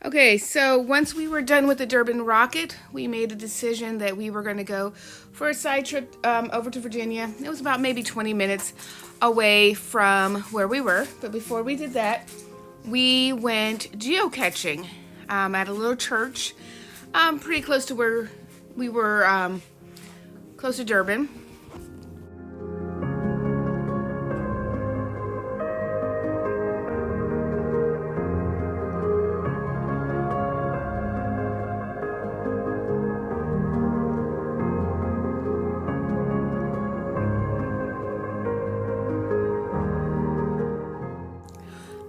Okay, so once we were done with the Durban rocket, we made a decision that we were going to go for a side trip over to Virginia. It was about maybe 20 minutes away from where we were. But before we did that, we went geocaching at a little church pretty close to where we were, close to Durban.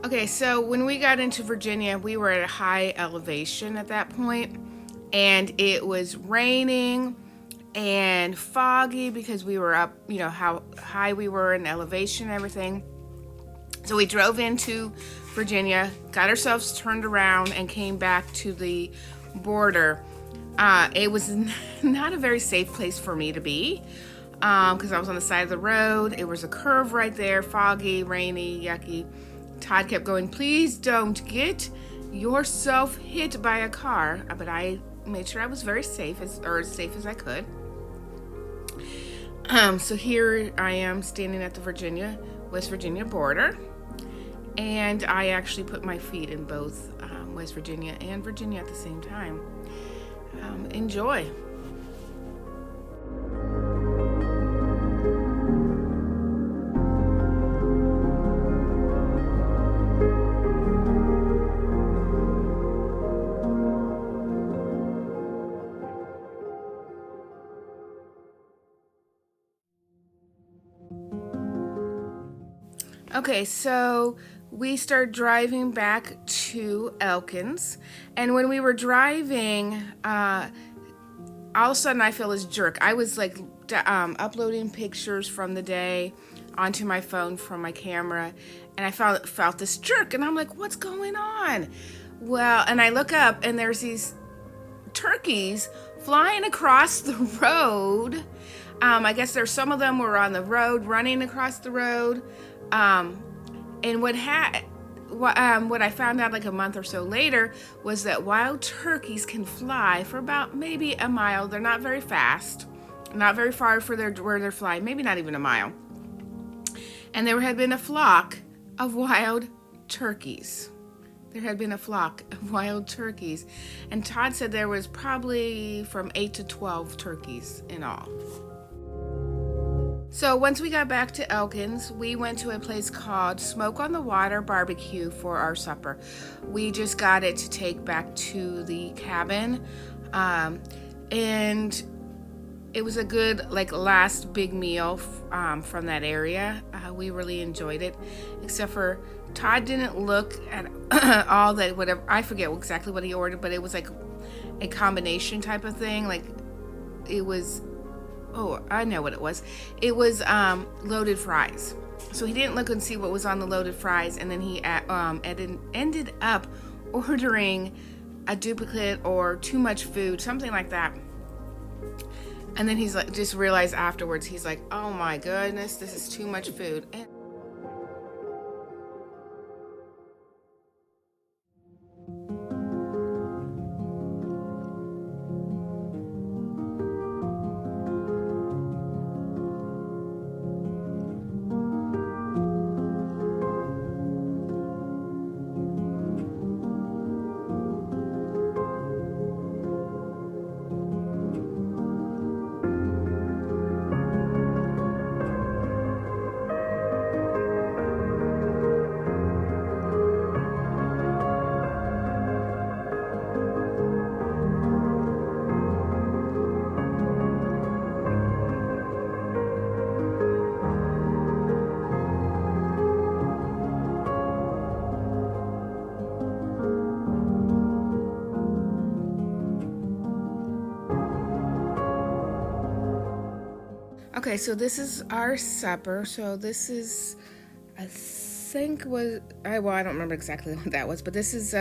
Okay, so when we got into Virginia, we were at a high elevation at that point, and it was raining and foggy because we were up, how high we were in elevation and everything. So we drove into Virginia, got ourselves turned around, and came back to the border. It was not a very safe place for me to be because I was on the side of the road. It was a curve right there, foggy, rainy, yucky. Todd kept going, please don't get yourself hit by a car. But I made sure I was very safe, as safe as I could. So here I am standing at the West Virginia border. And I actually put my feet in both West Virginia and Virginia at the same time. Enjoy. Okay, so we started driving back to Elkins, and when we were driving, all of a sudden I feel this jerk. I was like uploading pictures from the day onto my phone from my camera, and I felt this jerk, and I'm like, what's going on? Well, and I look up, and there's these turkeys flying across the road. I guess there's some of them were on the road, running across the road. And what I found out like a month or so later was that wild turkeys can fly for about maybe a mile. They're not very fast, not very far for where they're flying, maybe not even a mile. And there had been a flock of wild turkeys. And Todd said there was probably from 8 to 12 turkeys in all. So once we got back to Elkins, we went to a place called Smoke on the Water Barbecue for our supper. We just got it to take back to the cabin. And it was a good last big meal from that area. We really enjoyed it, except for Todd didn't look at all that, whatever, I forget exactly what he ordered, but it was like a combination type of thing. I know what it was. It was loaded fries. So he didn't look and see what was on the loaded fries, and then he ended up ordering a duplicate or too much food, something like that. And then he's like, just realized afterwards, he's like, oh my goodness, this is too much food. Okay, so this is our supper. So this is, I don't remember exactly what that was, but this is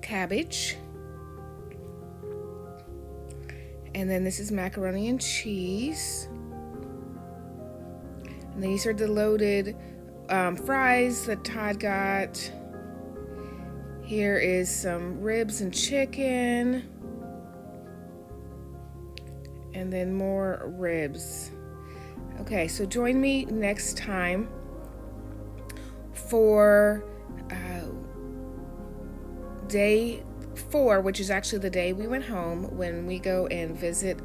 cabbage. And then this is macaroni and cheese. And these are the loaded fries that Todd got. Here is some ribs and chicken. And then more ribs. Okay, so join me next time for day 4, which is actually the day we went home, when we go and visit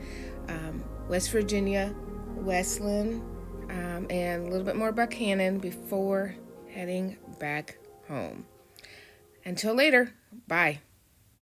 West Virginia, Westland, and a little bit more Buchanan before heading back home. Until later, bye.